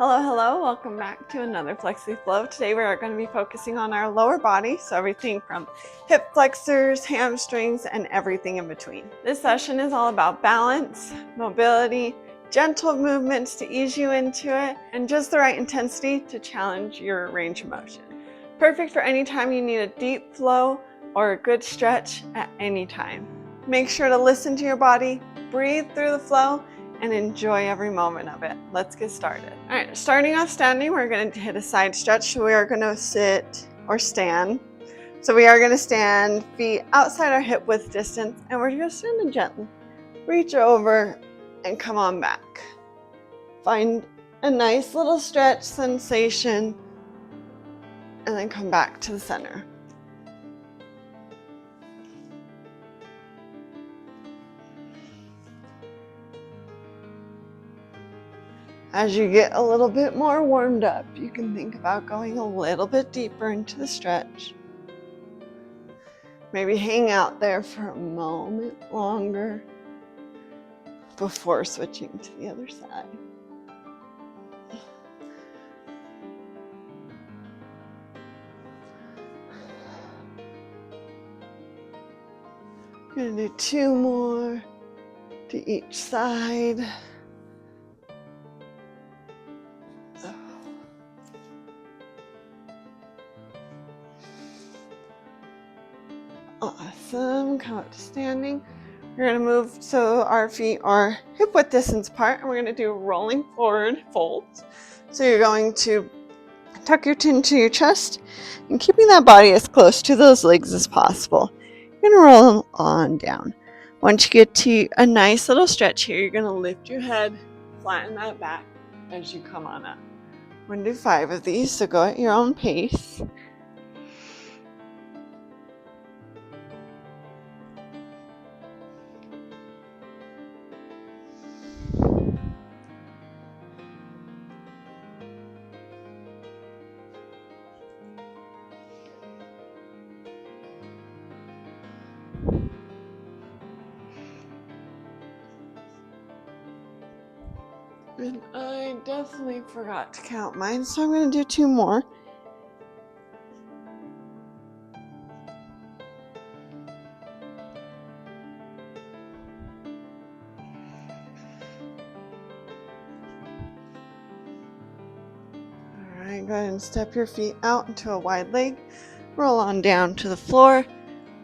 Hello, hello, welcome back to another Flexy Flow. Today we are going to be focusing on our lower body, so everything from hip flexors, hamstrings, and everything in between. This session is all about balance, mobility, gentle movements to ease you into it, and just the right intensity to challenge your range of motion. Perfect for any time you need a deep flow or a good stretch at any time. Make sure to listen to your body, breathe through the flow, and enjoy every moment of it. Let's get started. All right, starting off standing, we're going to hit a side stretch. So we are going to sit or stand. So we are going to stand feet outside our hip width distance, and we're just going to gently reach over and come on back. Find a nice little stretch sensation, and then come back to the center. As you get a little bit more warmed up, you can think about going a little bit deeper into the stretch. Maybe hang out there for a moment longer before switching to the other side. I'm gonna do 2 more to each side. Awesome, come up to standing. We're gonna move so our feet are hip width distance apart, and we're gonna do rolling forward folds. So you're going to tuck your chin to your chest and keeping that body as close to those legs as possible. You're gonna roll on down. Once you get to a nice little stretch here, you're gonna lift your head, flatten that back as you come on up. We're gonna do 5 of these, so go at your own pace. And I definitely forgot to count mine, so I'm going to do 2 more. Alright, go ahead and step your feet out into a wide leg. Roll on down to the floor.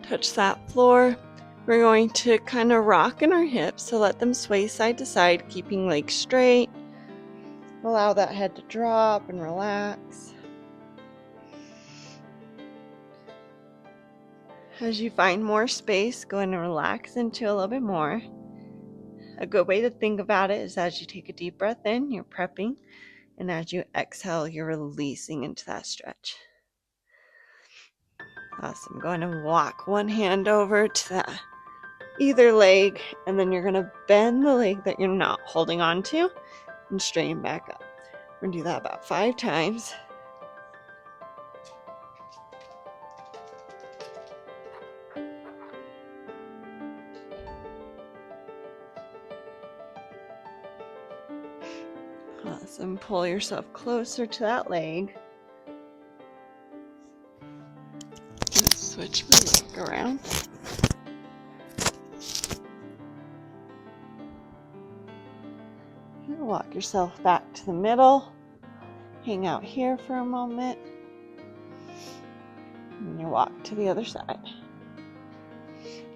Touch that floor. We're going to kind of rock in our hips, so let them sway side to side, keeping legs straight. Allow that head to drop and relax. As you find more space, go ahead and relax into a little bit more. A good way to think about it is as you take a deep breath in, you're prepping, and as you exhale, you're releasing into that stretch. Awesome. Go ahead and walk one hand over to that either leg, and then you're going to bend the leg that you're not holding on to and straighten back up. We're going to do that about 5 times. Awesome. Pull yourself closer to that leg. Switch my leg around. Walk yourself back to the middle. Hang out here for a moment. And you walk to the other side.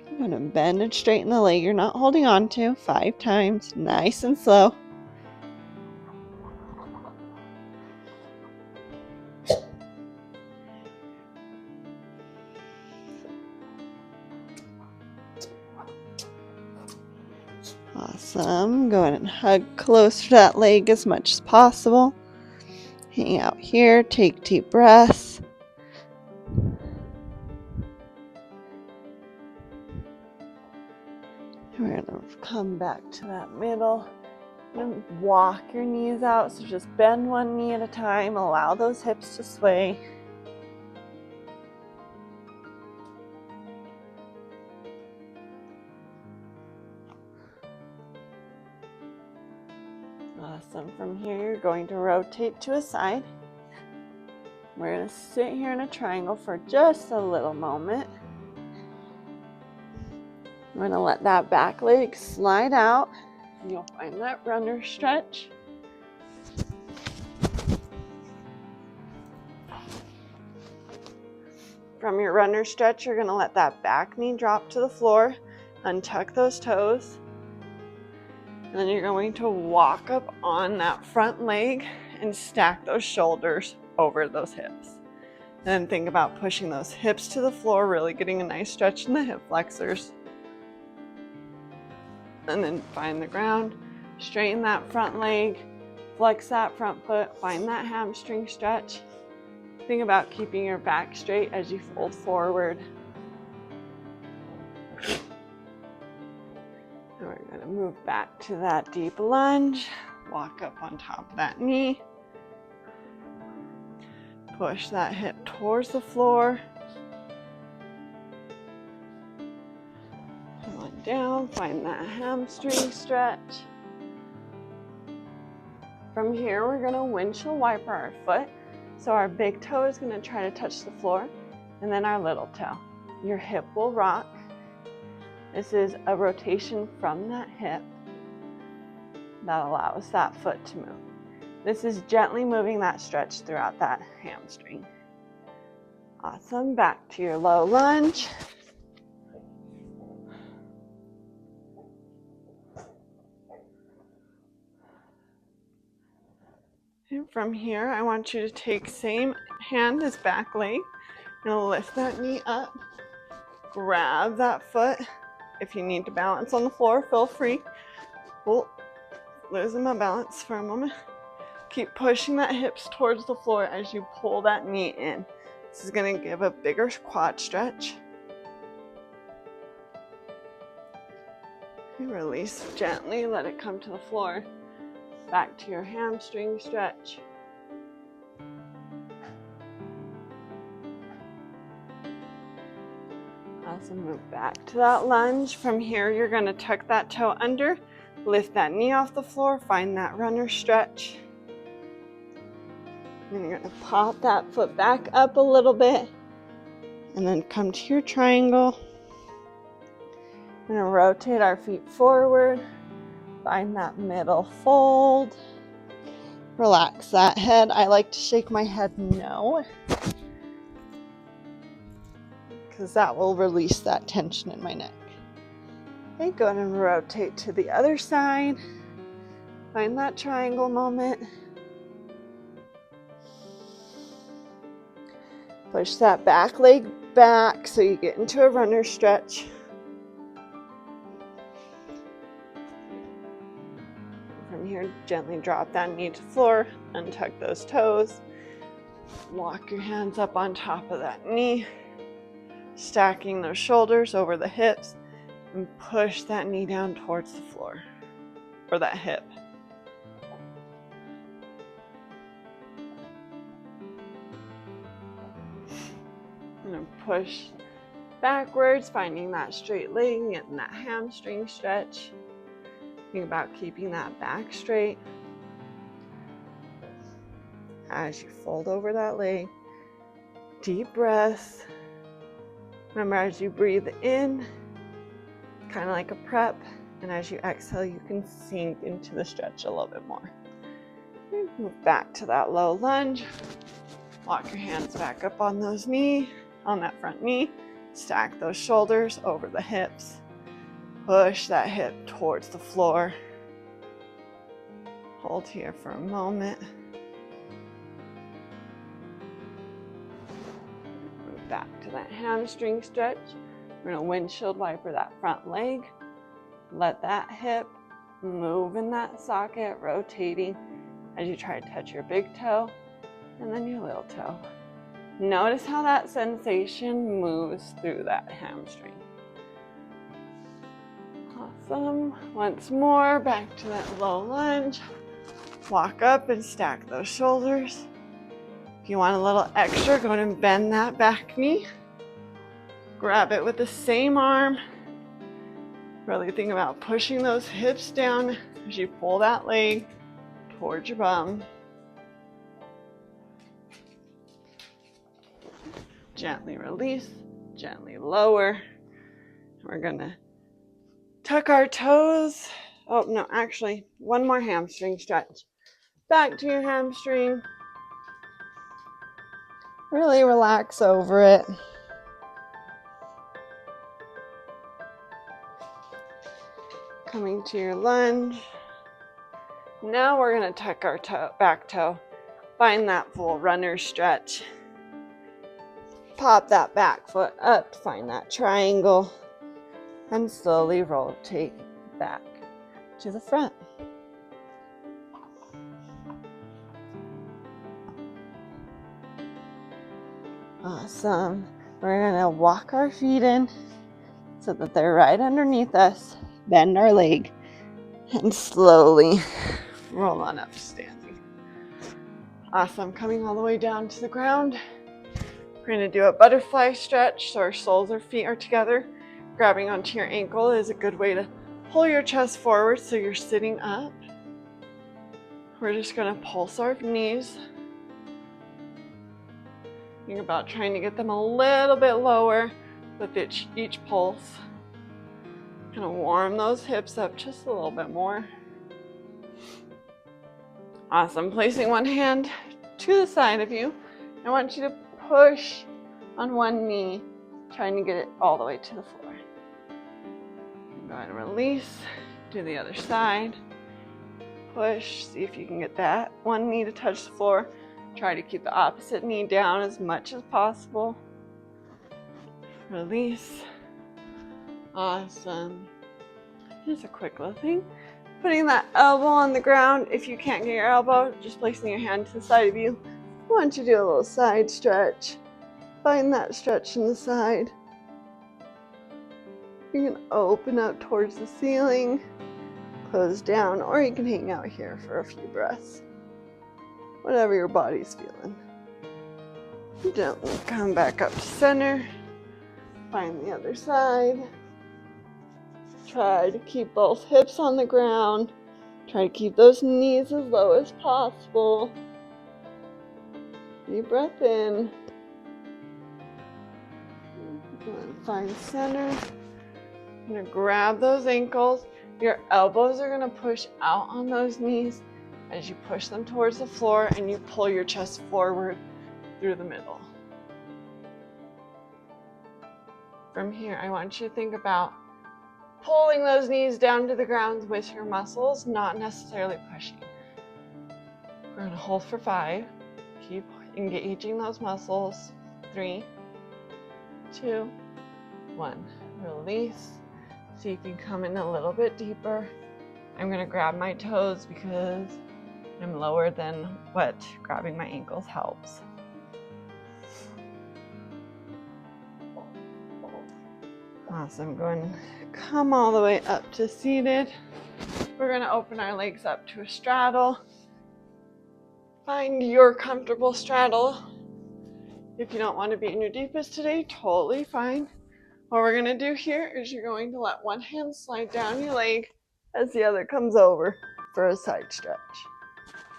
You're going to bend and straighten the leg you're not holding on to 5 times, nice and slow. Awesome. Go ahead and hug close to that leg as much as possible. Hang out here. Take deep breaths. We're going to come back to that middle. And walk your knees out. So just bend one knee at a time. Allow those hips to sway. Awesome. From here, you're going to rotate to a side. We're going to sit here in a triangle for just a little moment. We're going to let that back leg slide out. And you'll find that runner stretch. From your runner stretch, you're going to let that back knee drop to the floor, untuck those toes, and then you're going to walk up on that front leg and stack those shoulders over those hips. And then think about pushing those hips to the floor, really getting a nice stretch in the hip flexors. And then find the ground, straighten that front leg, flex that front foot, find that hamstring stretch. Think about keeping your back straight as you fold forward. And we're going to move back to that deep lunge. Walk up on top of that knee. Push that hip towards the floor. Come on down, find that hamstring stretch. From here, we're going to windshield wiper our foot. So our big toe is going to try to touch the floor, and then our little toe. Your hip will rock. This is a rotation from that hip that allows that foot to move. This is gently moving that stretch throughout that hamstring. Awesome. Back to your low lunge. And from here, I want you to take same hand as back leg. You're gonna lift that knee up, grab that foot. If you need to balance on the floor, feel free. Oh, losing my balance for a moment. Keep pushing that hips towards the floor as you pull that knee in. This is gonna give a bigger quad stretch. And release gently, let it come to the floor. Back to your hamstring stretch. Awesome, move back to that lunge. From here, you're gonna tuck that toe under, lift that knee off the floor, find that runner stretch. And you're gonna pop that foot back up a little bit, and then come to your triangle. We're gonna rotate our feet forward. Find that middle fold. Relax that head. I like to shake my head no, because that will release that tension in my neck. Okay, go ahead and rotate to the other side. Find that triangle moment. Push that back leg back so you get into a runner stretch. From here, gently drop that knee to the floor, untuck those toes, walk your hands up on top of that knee, stacking those shoulders over the hips, and push that knee down towards the floor, or that hip. I'm going to push backwards, finding that straight leg, getting that hamstring stretch. Think about keeping that back straight as you fold over that leg. Deep breaths. Remember, as you breathe in, kind of like a prep, and as you exhale, you can sink into the stretch a little bit more. Move back to that low lunge. Walk your hands back up on those knees, on that front knee. Stack those shoulders over the hips. Push that hip towards the floor. Hold here for a moment. Move back to that hamstring stretch. We're going to windshield wiper that front leg. Let that hip move in that socket, rotating as you try to touch your big toe and then your little toe. Notice how that sensation moves through that hamstring. Awesome. Once more, back to that low lunge. Walk up and stack those shoulders. If you want a little extra, go ahead and bend that back knee. Grab it with the same arm. Really think about pushing those hips down as you pull that leg towards your bum. Gently release, gently lower. We're gonna tuck our toes. Oh, no, actually, one more hamstring stretch. Back to your hamstring. Really relax over it. Coming to your lunge. Now we're gonna tuck our back toe. Find that full runner stretch. Pop that back foot up, find that triangle, and slowly rotate back to the front. Awesome. We're gonna walk our feet in so that they're right underneath us. Bend our leg and slowly roll on up to standing. Awesome. Coming all the way down to the ground. We're gonna do a butterfly stretch so our soles of feet are together. Grabbing onto your ankle is a good way to pull your chest forward so you're sitting up. We're just gonna pulse our knees. Think about trying to get them a little bit lower with each pulse. Kind of warm those hips up just a little bit more. Awesome. Placing one hand to the side of you. I want you to push on one knee, trying to get it all the way to the floor. Go ahead and release. Do the other side. Push. See if you can get that one knee to touch the floor. Try to keep the opposite knee down as much as possible. Release. Awesome. Just a quick little thing. Putting that elbow on the ground. If you can't get your elbow, just placing your hand to the side of you. I want you to do a little side stretch. Find that stretch in the side. You can open up towards the ceiling, close down, or you can hang out here for a few breaths. Whatever your body's feeling. Gently come back up to center. Find the other side. Try to keep both hips on the ground. Try to keep those knees as low as possible. Deep breath in. Find center. You're going to grab those ankles. Your elbows are going to push out on those knees as you push them towards the floor and you pull your chest forward through the middle. From here, I want you to think about pulling those knees down to the ground with your muscles, not necessarily pushing. We're going to hold for 5. Keep engaging those muscles. 3, 2, 1. Release. See if you can come in a little bit deeper. I'm going to grab my toes because I'm lower than what grabbing my ankles helps. Awesome. Go ahead and come all the way up to seated. We're going to open our legs up to a straddle. Find your comfortable straddle. If you don't want to be in your deepest today, totally fine. What we're going to do here is you're going to let one hand slide down your leg as the other comes over for a side stretch.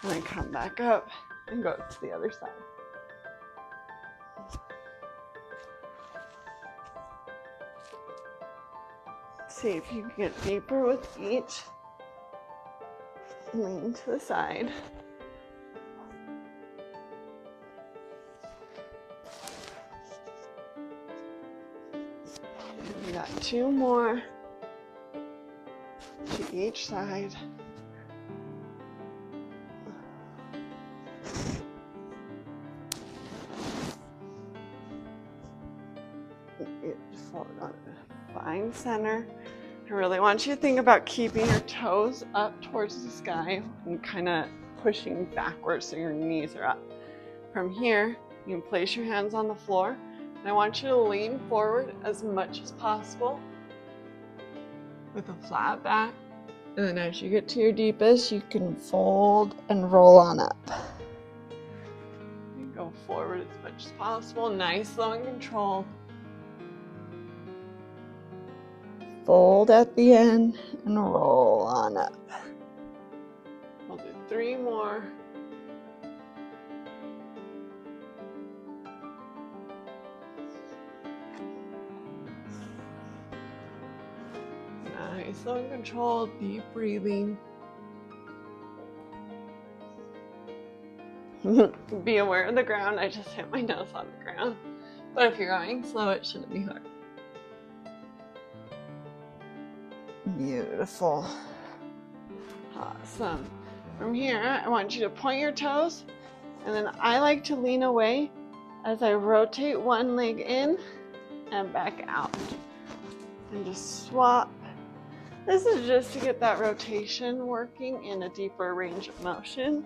And then come back up and go to the other side. See if you can get deeper with each. Lean to the side. And we got 2 more to each side. Find center. I really want you to think about keeping your toes up towards the sky and kind of pushing backwards so your knees are up. From here, you can place your hands on the floor, and I want you to lean forward as much as possible with a flat back. And then as you get to your deepest, you can fold and roll on up. And go forward as much as possible, nice, slow, and controlled. Fold at the end and roll on up. We'll do 3 more. Nice, slow and controlled, deep breathing. Be aware of the ground. I just hit my nose on the ground. But if you're going slow, it shouldn't be hard. Beautiful. Awesome. From here, I want you to point your toes, and then I like to lean away as I rotate one leg in and back out. And just swap. This is just to get that rotation working in a deeper range of motion.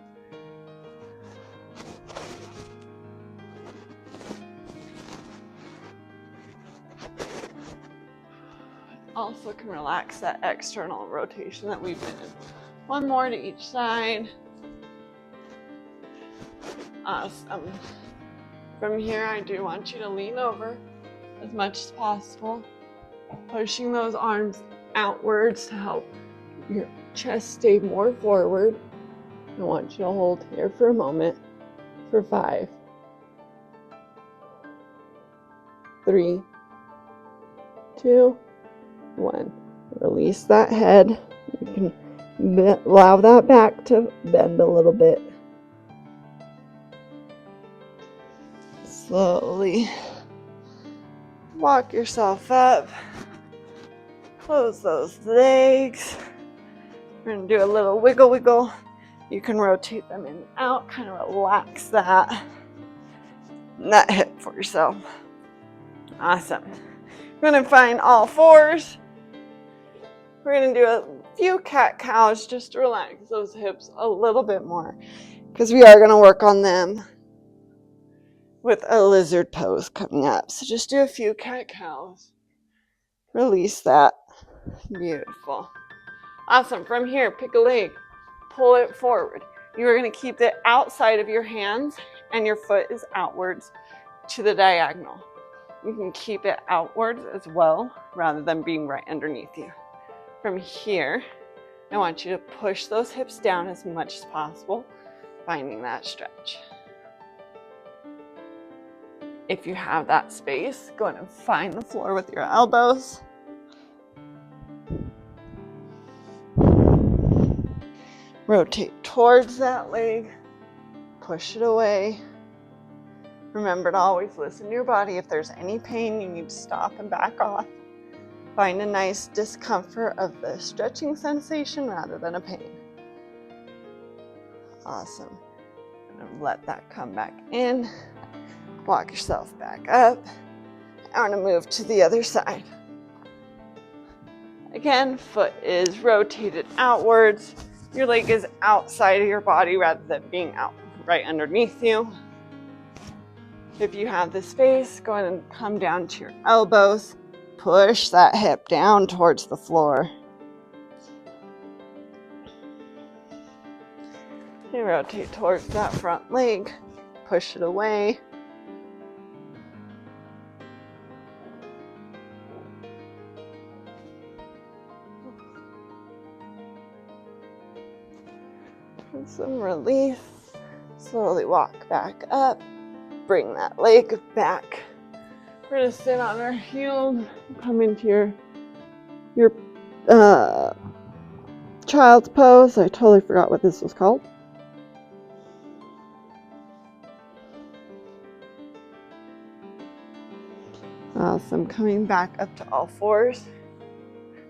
Also can relax that external rotation that we've been in. One more to each side. Awesome. From here, I do want you to lean over as much as possible, pushing those arms outwards to help your chest stay more forward. I want you to hold here for a moment for 5, 3, 2, 1. Release that head. You can allow that back to bend a little bit. Slowly walk yourself up. Close those legs. We're going to do a little wiggle wiggle. You can rotate them in and out, kind of relax that hip for yourself. Awesome. We're going to find all fours. We're going to do a few cat-cows just to relax those hips a little bit more, because we are going to work on them with a lizard pose coming up. So just do a few cat-cows. Release that. Beautiful. Awesome. From here, pick a leg. Pull it forward. You are going to keep it outside of your hands, and your foot is outwards to the diagonal. You can keep it outwards as well, rather than being right underneath you. From here, I want you to push those hips down as much as possible, finding that stretch. If you have that space, go ahead and find the floor with your elbows. Rotate towards that leg, push it away. Remember to always listen to your body. If there's any pain, you need to stop and back off. Find a nice discomfort of the stretching sensation rather than a pain. Awesome. And let that come back in. Walk yourself back up. I want to move to the other side. Again, foot is rotated outwards. Your leg is outside of your body rather than being out right underneath you. If you have the space, go ahead and come down to your elbows. Push that hip down towards the floor. You rotate towards that front leg. Push it away. And some release. Slowly walk back up. Bring that leg back. We're going to sit on our heels, come into your child's pose. I totally forgot what this was called. Awesome. Coming back up to all fours.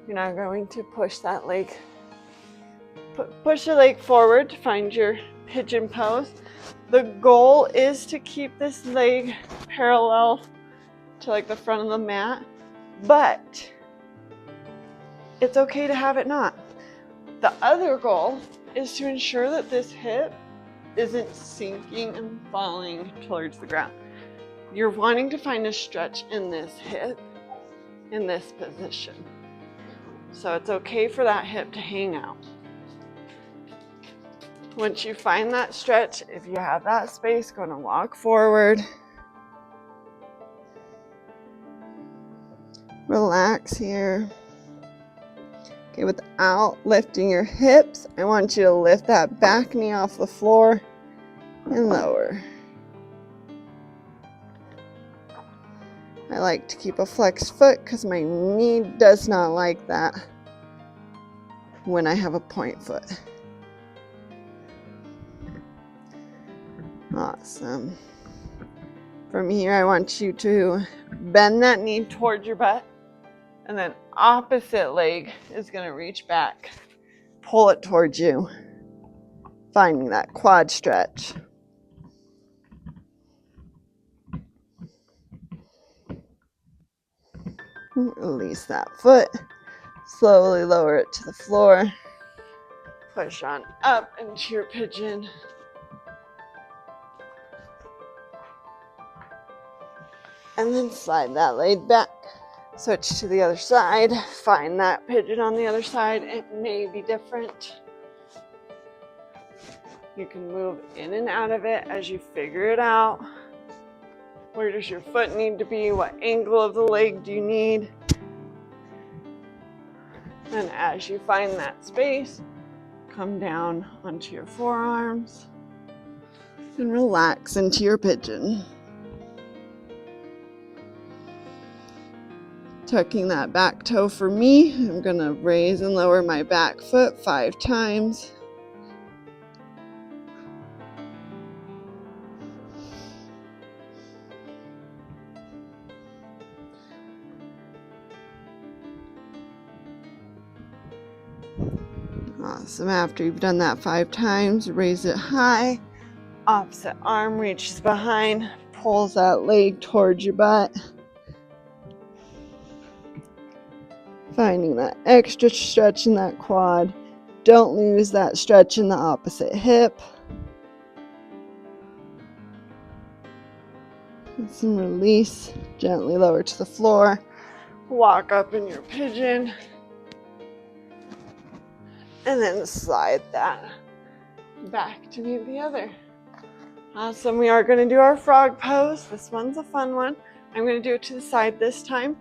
You're now going to push that leg. Push your leg forward to find your pigeon pose. The goal is to keep this leg parallel to like the front of the mat, but it's okay to have it not. The other goal is to ensure that this hip isn't sinking and falling towards the ground. You're wanting to find a stretch in this hip in this position. So it's okay for that hip to hang out. Once you find that stretch, if you have that space, go to walk forward. Relax here. Okay, without lifting your hips, I want you to lift that back knee off the floor and lower. I like to keep a flexed foot because my knee does not like that when I have a point foot. Awesome. From here, I want you to bend that knee towards your butt, and then opposite leg is going to reach back. Pull it towards you, finding that quad stretch. Release that foot. Slowly lower it to the floor. Push on up into your pigeon. And then slide that leg back. Switch to the other side. Find that pigeon on the other side. It may be different. You can move in and out of it as you figure it out. Where does your foot need to be? What angle of the leg do you need? And as you find that space, come down onto your forearms and relax into your pigeon. Tucking that back toe for me, I'm going to raise and lower my back foot 5 times. Awesome. After you've done that 5 times, raise it high. Opposite arm reaches behind, pulls that leg towards your butt. Finding that extra stretch in that quad. Don't lose that stretch in the opposite hip. And some release. Gently lower to the floor. Walk up in your pigeon. And then slide that back to meet the other. Awesome. We are going to do our frog pose. This one's a fun one. I'm going to do it to the side this time.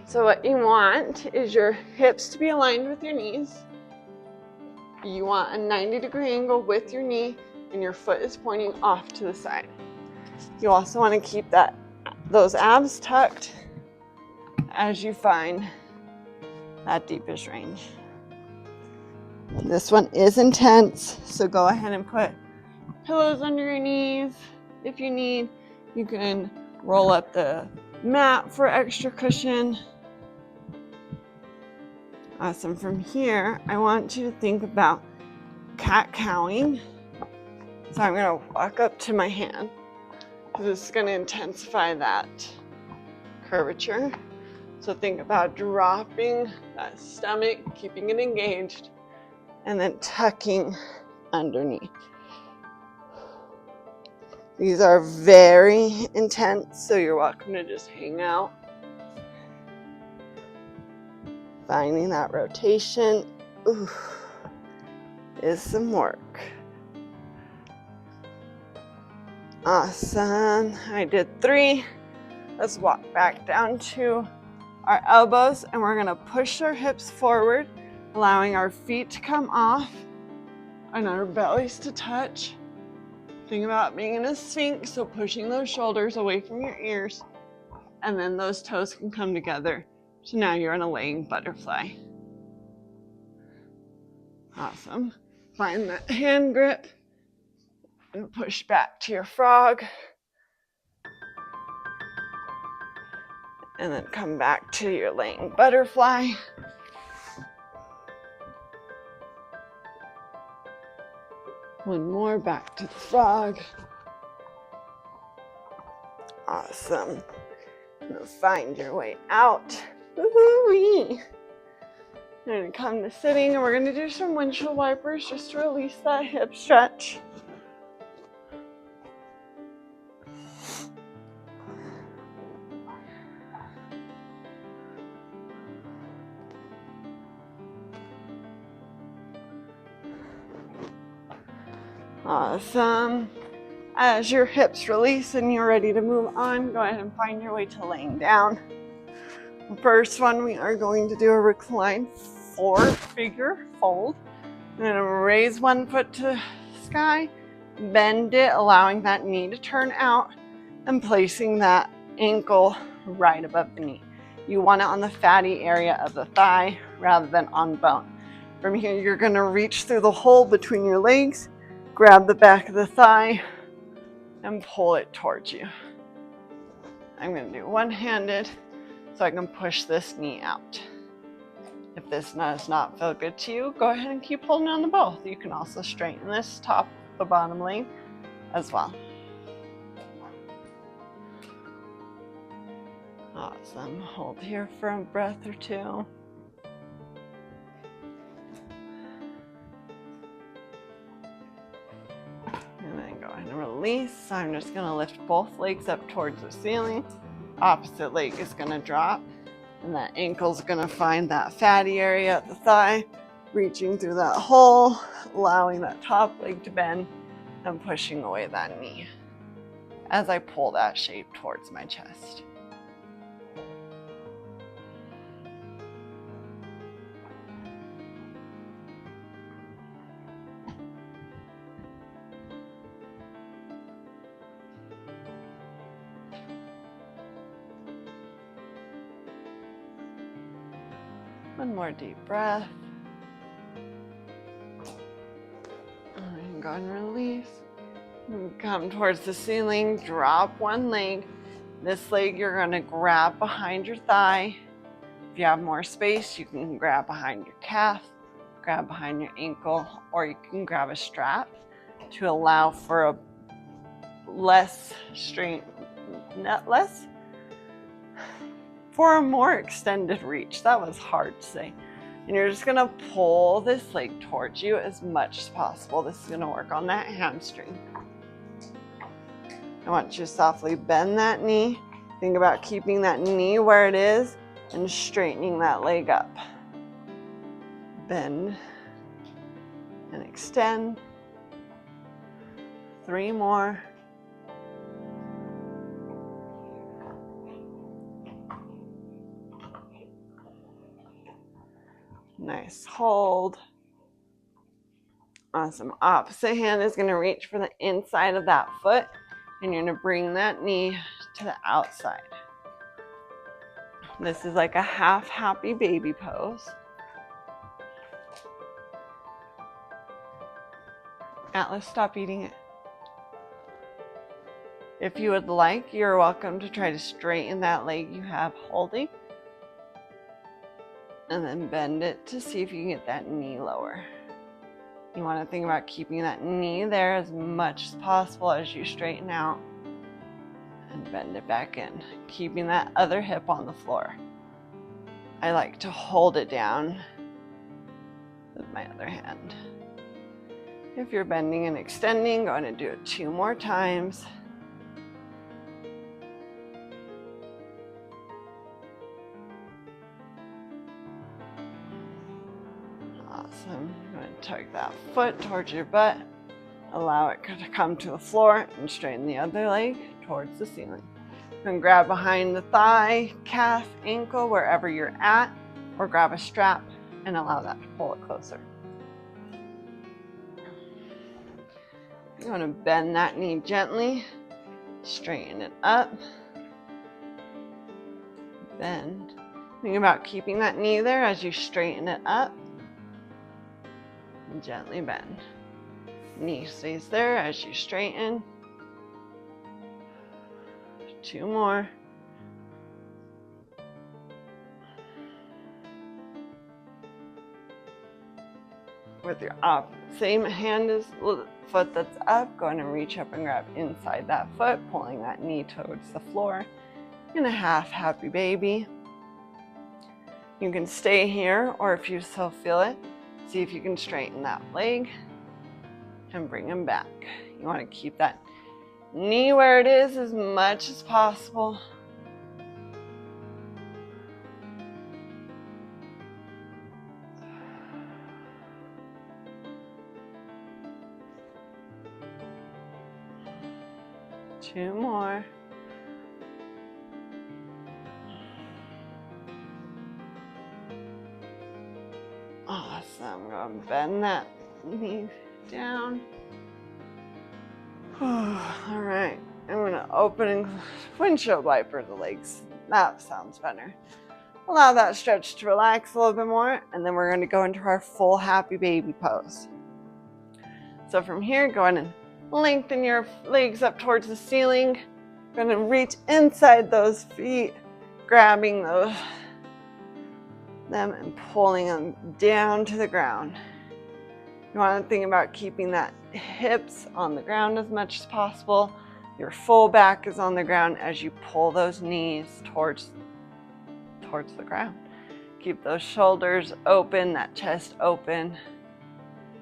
So what you want is your hips to be aligned with your knees. You want a 90-degree angle with your knee, and your foot is pointing off to the side. You also want to keep those abs tucked as you find that deepest range. This one is intense, so go ahead and put pillows under your knees if you need. You can roll up the mat for extra cushion. Awesome. From here, I want you to think about cat-cowing. So I'm going to walk up to my hand. This is going to intensify that curvature. So think about dropping that stomach, keeping it engaged, and then tucking underneath. These are very intense, so you're welcome to just hang out. Finding that rotation is some work. Awesome. I did 3. Let's walk back down to our elbows, and we're going to push our hips forward, allowing our feet to come off and our bellies to touch. Think about being in a sphinx, so pushing those shoulders away from your ears, and then those toes can come together. So now you're in a laying butterfly. Awesome. Find that hand grip and push back to your frog. And then come back to your laying butterfly. One more, back to the frog. Awesome. Now find your way out. Woo-hoo-wee. We're going to come to sitting, and we're going to do some windshield wipers just to release that hip stretch. Awesome. As your hips release and you're ready to move on, go ahead and find your way to laying down. First one, we are going to do a recline four-figure fold. I'm going to raise one foot to sky, bend it, allowing that knee to turn out, and placing that ankle right above the knee. You want it on the fatty area of the thigh rather than on bone. From here, you're going to reach through the hole between your legs, grab the back of the thigh, and pull it towards you. I'm going to do one-handed so I can push this knee out. If this does not feel good to you, go ahead and keep holding on to both. You can also straighten this top, the bottom leg as well. Awesome. Hold here for a breath or two. And then go ahead and release. So I'm just going to lift both legs up towards the ceiling. Opposite leg is going to drop. And that ankle's going to find that fatty area at the thigh, reaching through that hole, allowing that top leg to bend and pushing away that knee as I pull that shape towards my chest. One more deep breath. And go and release. And come towards the ceiling, drop one leg. This leg you're going to grab behind your thigh. If you have more space, you can grab behind your calf, grab behind your ankle, or you can grab a strap to allow for a for a more extended reach. That was hard to say. And you're just gonna pull this leg towards you as much as possible. This is gonna work on that hamstring. I want you to softly bend that knee. Think about keeping that knee where it is and straightening that leg up. Bend and extend. 3 more. Nice hold. Awesome. Opposite hand is going to reach for the inside of that foot, and you're going to bring that knee to the outside. This is like a half happy baby pose. Atlas, stop eating it. If you would like, you're welcome to try to straighten that leg you have holding. And then bend it to see if you can get that knee lower. You want to think about keeping that knee there as much as possible as you straighten out. And bend it back in, keeping that other hip on the floor. I like to hold it down with my other hand. If you're bending and extending, go ahead and do it 2 more times. Awesome. Go ahead and tug that foot towards your butt. Allow it to come to the floor and straighten the other leg towards the ceiling. You can grab behind the thigh, calf, ankle, wherever you're at, or grab a strap and allow that to pull it closer. You want to bend that knee gently, straighten it up, bend. Think about keeping that knee there as you straighten it up. And gently bend. Knee stays there as you straighten. 2 more. With your same hand as the foot that's up, go ahead and reach up and grab inside that foot, pulling that knee towards the floor in a half happy baby. You can stay here, or if you still feel it, see if you can straighten that leg and bring him back. You want to keep that knee where it is as much as possible. Two more. Awesome. Go and bend that knee down. All right. I'm going to open and windshield wiper the legs. That sounds better. Allow that stretch to relax a little bit more, and then we're going to go into our full happy baby pose. So from here, go ahead and lengthen your legs up towards the ceiling. Going to reach inside those feet, grabbing them and pulling them down to the ground. You want to think about keeping that hips on the ground as much as possible. Your full back is on the ground as you pull those knees towards the ground. Keep those shoulders open, that chest open,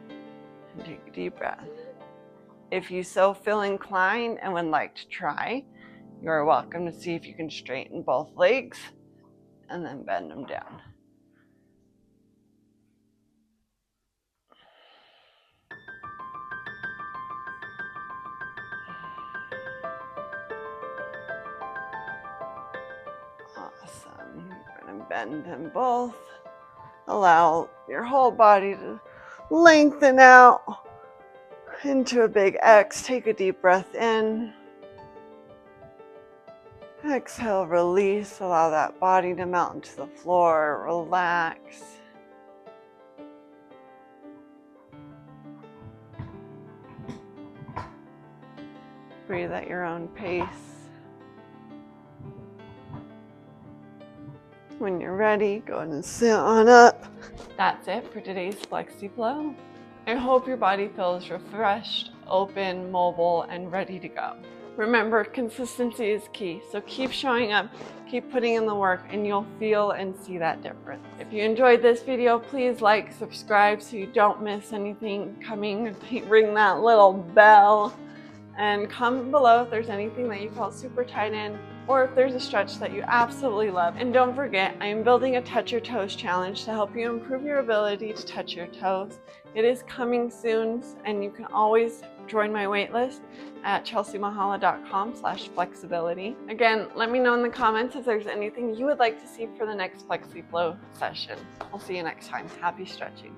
and take a deep breath. If you so feel inclined and would like to try, you are welcome to see if you can straighten both legs and then bend them down. Awesome. You're going to bend them both. Allow your whole body to lengthen out into a big X. Take a deep breath in. Exhale, release. Allow that body to melt into the floor. Relax. Breathe at your own pace. When you're ready, go ahead and sit on up. That's it for today's Flexy Flow. I hope your body feels refreshed, open, mobile, and ready to go. Remember, consistency is key, so keep showing up, keep putting in the work, and you'll feel and see that difference. If you enjoyed this video, please like, subscribe so you don't miss anything coming. Ring that little bell, and comment below if there's anything that you felt super tight in, or if there's a stretch that you absolutely love. And don't forget, I am building a Touch Your Toes challenge to help you improve your ability to touch your toes. It is coming soon, and you can always join my waitlist at chelseamahala.com/flexibility. Again, let me know in the comments if there's anything you would like to see for the next Flexy Flow session. I'll see you next time. Happy stretching.